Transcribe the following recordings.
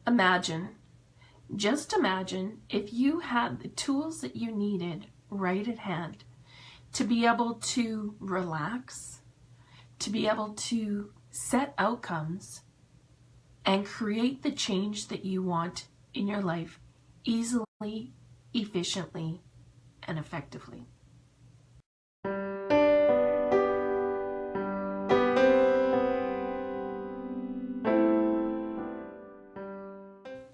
Imagine, just imagine if you had the tools that you needed right at hand to be able to relax, to be able to set outcomes and create the change that you want in your life easily, efficiently, and effectively.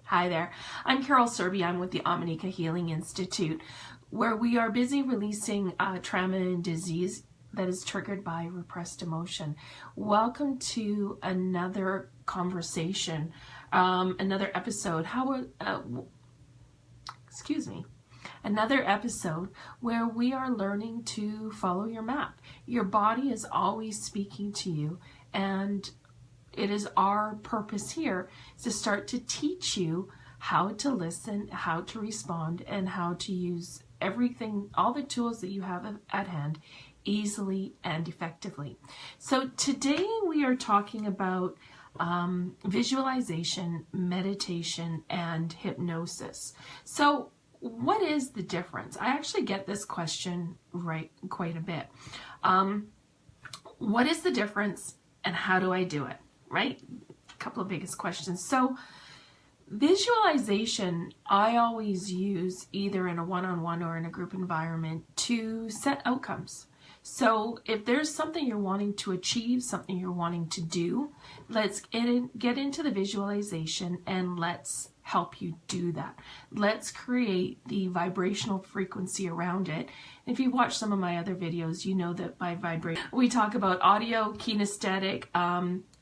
Hi there, I'm Carol Serby. I'm with the Omineca Healing Institute, where we are busy releasing trauma and disease that is triggered by repressed emotion. Welcome to another conversation, another episode. Another episode where we are learning to follow your map. Your body is always speaking to you, and it is our purpose here to start to teach you how to listen, how to respond, and how to use everything, all the tools that you have at hand easily and effectively. So today we are talking about visualization, meditation, and hypnosis. So what is the difference? I actually get this question quite a bit. What is the difference and how do I do it? Right? A couple of biggest questions. So visualization, I always use either in a one-on-one or in a group environment to set outcomes. So if there's something you're wanting to achieve, something you're wanting to do, let's get into the visualization and let's help you do that. Let's create the vibrational frequency around it. If you've watched some of my other videos, you know that by vibration, we talk about audio, kinesthetic,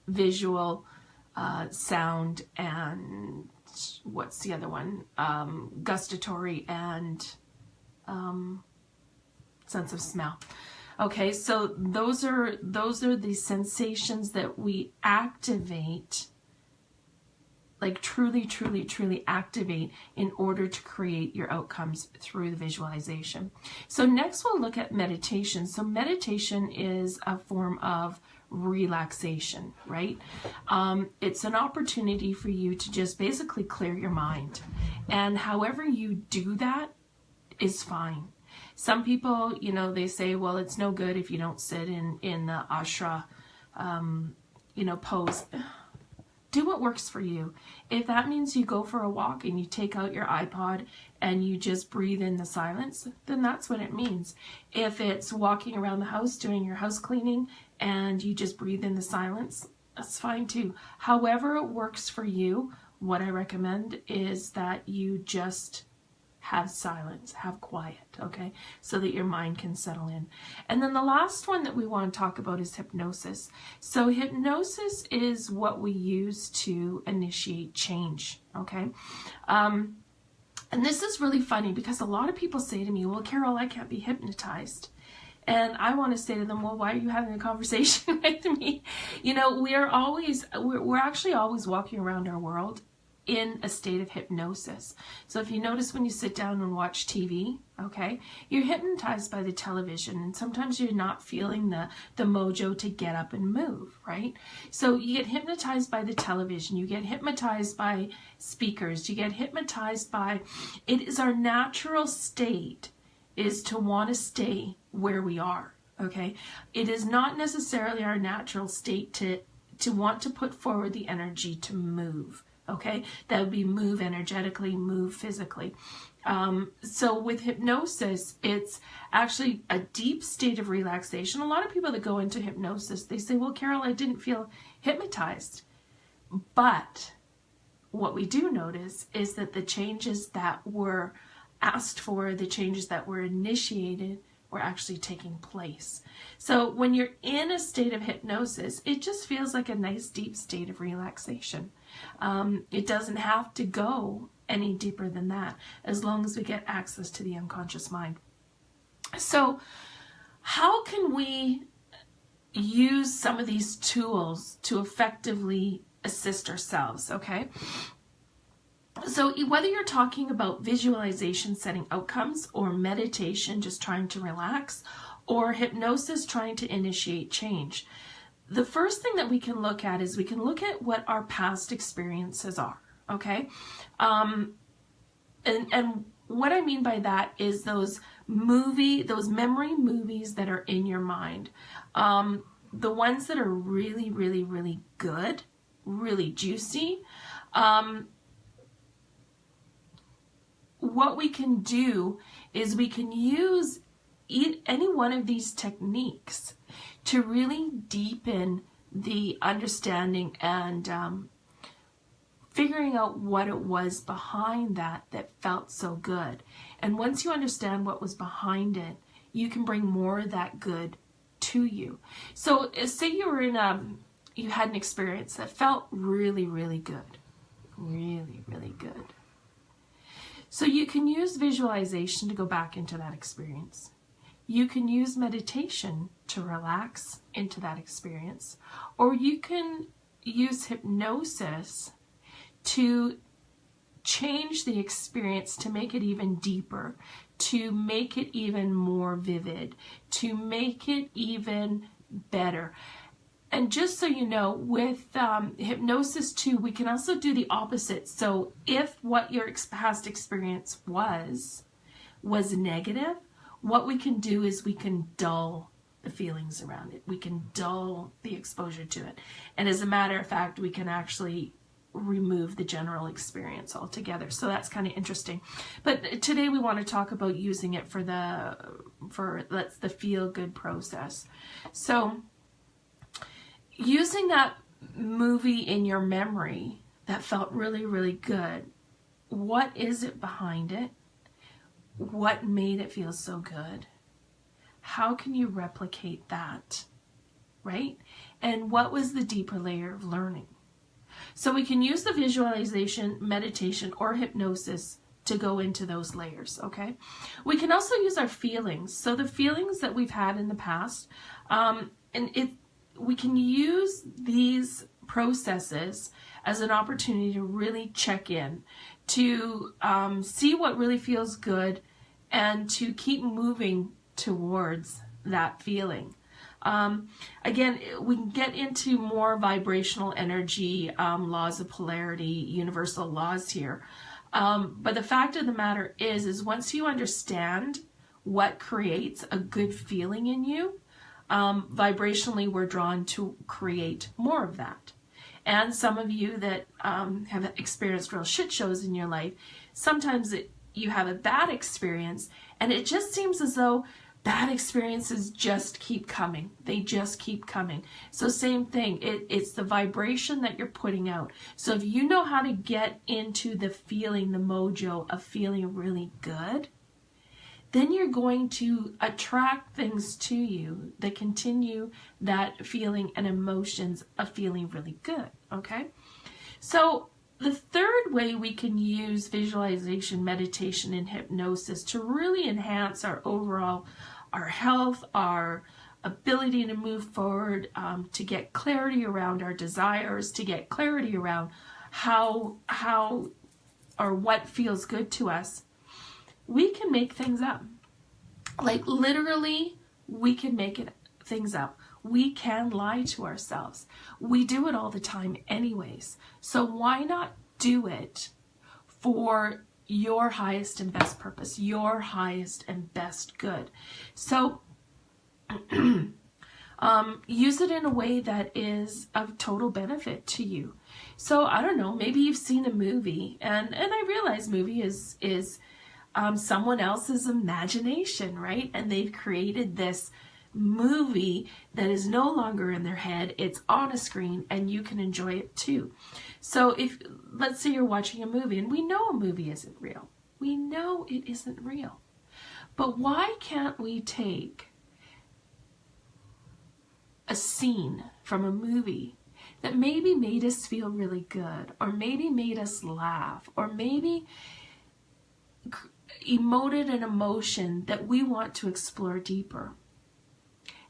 visual, sound, and what's the other one? Gustatory and sense of smell. Okay, so those are the sensations that we activate, like truly activate in order to create your outcomes through the visualization. So next we'll look at meditation. So meditation is a form of relaxation, right? It's an opportunity for you to just basically clear your mind. And however you do that is fine. Some people, they say, well, it's no good if you don't sit in the ashra, pose. Do what works for you. If that means you go for a walk and you take out your iPod and you just breathe in the silence, then that's what it means. If it's walking around the house doing your house cleaning and you just breathe in the silence, that's fine too. However it works for you, what I recommend is that you just have silence, have quiet, okay? So that your mind can settle in. And then the last one that we want to talk about is hypnosis. So hypnosis is what we use to initiate change, okay? And this is really funny because a lot of people say to me, well, Carol, I can't be hypnotized. And I want to say to them, well, why are you having a conversation with me? We're actually always walking around our world in a state of hypnosis. So if you notice when you sit down and watch TV, okay, you're hypnotized by the television, and sometimes you're not feeling the mojo to get up and move, right? So you get hypnotized by the television, you get hypnotized by speakers, you get hypnotized by, it is our natural state is to want to stay where we are, okay? It is not necessarily our natural state to want to put forward the energy to move. Okay, that would be move energetically, move physically. So with hypnosis, it's actually a deep state of relaxation. A lot of people that go into hypnosis, they say, well, Carol, I didn't feel hypnotized. But what we do notice is that the changes that were asked for, the changes that were initiated, were actually taking place. So when you're in a state of hypnosis, it just feels like a nice deep state of relaxation. It doesn't have to go any deeper than that, as long as we get access to the unconscious mind. So how can we use some of these tools to effectively assist ourselves, okay? So whether you're talking about visualization, setting outcomes, or meditation, just trying to relax, or hypnosis, trying to initiate change, the first thing that we can look at is we can look at what our past experiences are, okay? And what I mean by that is those memory movies that are in your mind. The ones that are really, really, really good, really juicy. What we can do is we can use any one of these techniques to really deepen the understanding and figuring out what it was behind that felt so good. And once you understand what was behind it, you can bring more of that good to you. So say you were you had an experience that felt really, really good. Really, really good. So you can use visualization to go back into that experience. You can use meditation to relax into that experience. Or you can use hypnosis to change the experience, to make it even deeper, to make it even more vivid, to make it even better. And just so you know, with hypnosis too, we can also do the opposite. So if what your past experience was negative, what we can do is we can dull the feelings around it. We can dull the exposure to it. And as a matter of fact, we can actually remove the general experience altogether. So that's kind of interesting. But today we want to talk about using it for the feel good process. So using that movie in your memory that felt really, really good, what is it behind it? What made it feel so good? How can you replicate that, right? And what was the deeper layer of learning? So we can use the visualization, meditation, or hypnosis to go into those layers, okay? We can also use our feelings. So the feelings that we've had in the past, we can use these processes as an opportunity to really check in, to see what really feels good, and to keep moving towards that feeling. Again, we can get into more vibrational energy, laws of polarity, universal laws here. But the fact of the matter is once you understand what creates a good feeling in you, vibrationally we're drawn to create more of that. And some of you that have experienced real shit shows in your life, sometimes you have a bad experience and it just seems as though bad experiences just keep coming. They just keep coming. So same thing, it's the vibration that you're putting out. So if you know how to get into the feeling, the mojo of feeling really good, then you're going to attract things to you that continue that feeling and emotions of feeling really good, okay? So the third way we can use visualization, meditation, and hypnosis to really enhance our health, our ability to move forward, to get clarity around our desires, to get clarity around how or what feels good to us, we can make things up. Like literally, we can make things up. We can lie to ourselves. We do it all the time anyways. So why not do it for your highest and best purpose, your highest and best good? So use it in a way that is of total benefit to you. So I don't know, maybe you've seen a movie, and I realize movie is someone else's imagination, right? And they've created this movie that is no longer in their head. It's on a screen and you can enjoy it too. So if, let's say you're watching a movie and we know a movie isn't real. We know it isn't real. But why can't we take a scene from a movie that maybe made us feel really good, or maybe made us laugh, or maybe emoted an emotion that we want to explore deeper,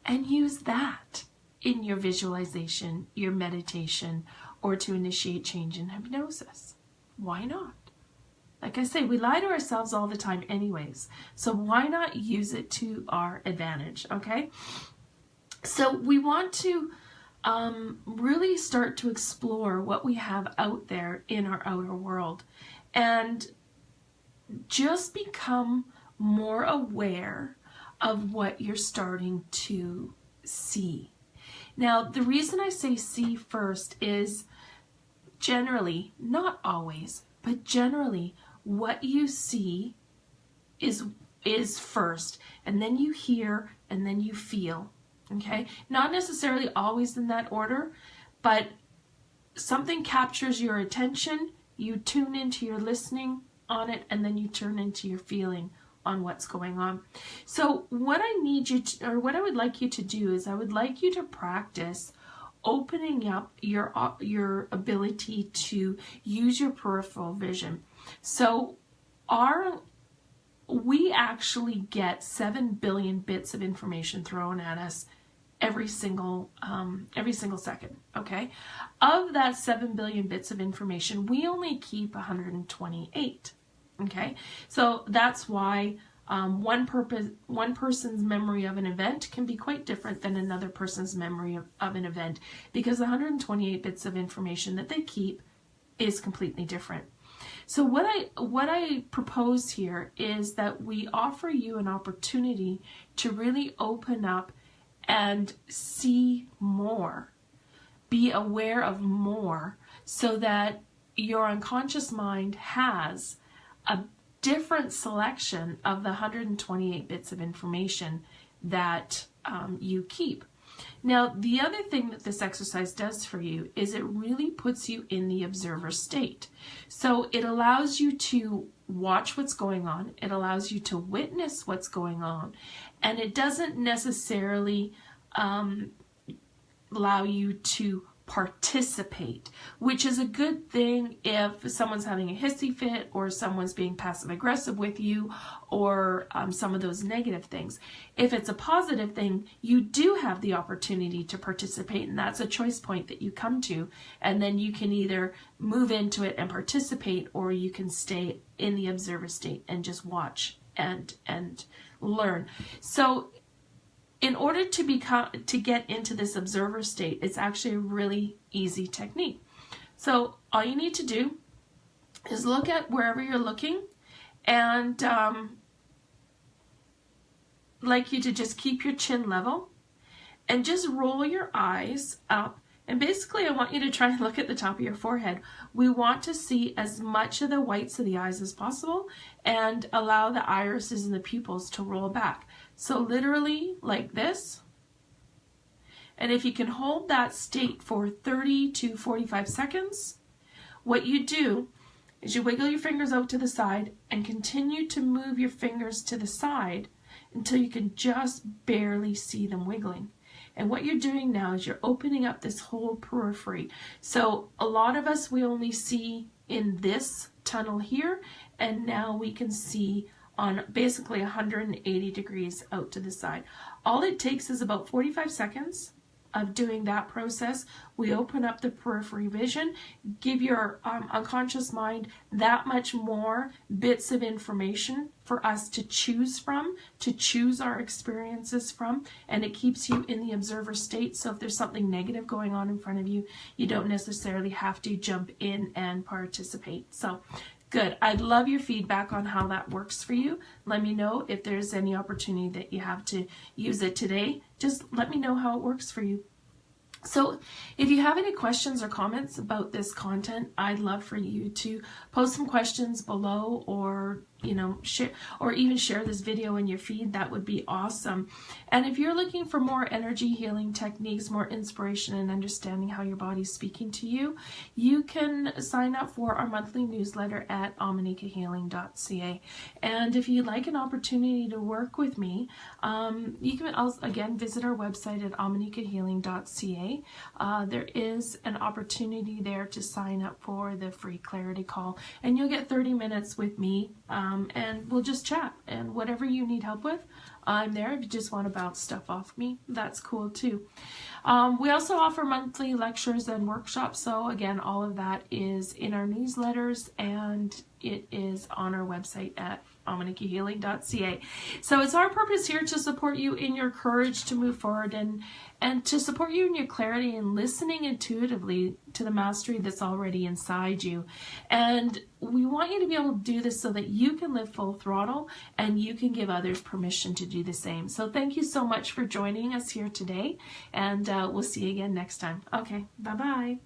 and use that in your visualization, your meditation, or to initiate change in hypnosis? Why not? Like I say, we lie to ourselves all the time anyways. So why not use it to our advantage, okay? So we want to really start to explore what we have out there in our outer world, and just become more aware of what you're starting to see. Now, the reason I say see first is generally, not always, but generally, what you see is first, and then you hear, and then you feel. Okay? Not necessarily always in that order, but something captures your attention, you tune into your listening on it, and then you turn into your feeling on what's going on. So what I need you to, or what I would like you to do is I would like you to practice opening up your ability to use your peripheral vision. So we actually get 7 billion bits of information thrown at us every single second. Okay, of that 7 billion bits of information, we only keep 128. Okay, so that's why one person's memory of an event can be quite different than another person's memory of an event, because 128 bits of information that they keep is completely different. So what I propose here is that we offer you an opportunity to really open up and see more, be aware of more, so that your unconscious mind has a different selection of the 128 bits of information that you keep. Now, the other thing that this exercise does for you is it really puts you in the observer state. So it allows you to watch what's going on. It allows you to witness what's going on. And it doesn't necessarily allow you to participate, which is a good thing if someone's having a hissy fit, or someone's being passive aggressive with you, or some of those negative things. If it's a positive thing, you do have the opportunity to participate, and that's a choice point that you come to, and then you can either move into it and participate, or you can stay in the observer state and just watch and learn. So in order to get into this observer state, it's actually a really easy technique. So all you need to do is look at wherever you're looking, and like you to just keep your chin level and just roll your eyes up. And basically I want you to try and look at the top of your forehead. We want to see as much of the whites of the eyes as possible, and allow the irises and the pupils to roll back. So literally like this. And if you can hold that state for 30 to 45 seconds, what you do is you wiggle your fingers out to the side and continue to move your fingers to the side until you can just barely see them wiggling. And what you're doing now is you're opening up this whole periphery. So a lot of us, we only see in this tunnel here, and now we can see on basically 180 degrees out to the side. All it takes is about 45 seconds of doing that process. We open up the periphery vision, give your unconscious mind that much more bits of information for us to choose from, to choose our experiences from, and it keeps you in the observer state. So if there's something negative going on in front of you, you don't necessarily have to jump in and participate. So good. I'd love your feedback on how that works for you. Let me know if there's any opportunity that you have to use it today. Just let me know how it works for you. So if you have any questions or comments about this content, I'd love for you to post some questions below, or share, or even share this video in your feed. That would be awesome. And if you're looking for more energy healing techniques, more inspiration, and understanding how your body's speaking to you, you can sign up for our monthly newsletter at ominecahealing.ca. And if you'd like an opportunity to work with me, you can also, again, visit our website at ominecahealing.ca. There is an opportunity there to sign up for the free clarity call, and you'll get 30 minutes with me, and we'll just chat, and whatever you need help with, I'm there. If you just want to bounce stuff off me, that's cool too. We also offer monthly lectures and workshops. So again, all of that is in our newsletters, and it is on our website at ominecahealing.ca. So it's our purpose here to support you in your courage to move forward, and to support you in your clarity and listening intuitively to the mastery that's already inside you. And we want you to be able to do this so that you can live full throttle and you can give others permission to do the same. So thank you so much for joining us here today, and we'll see you again next time. Okay, bye-bye.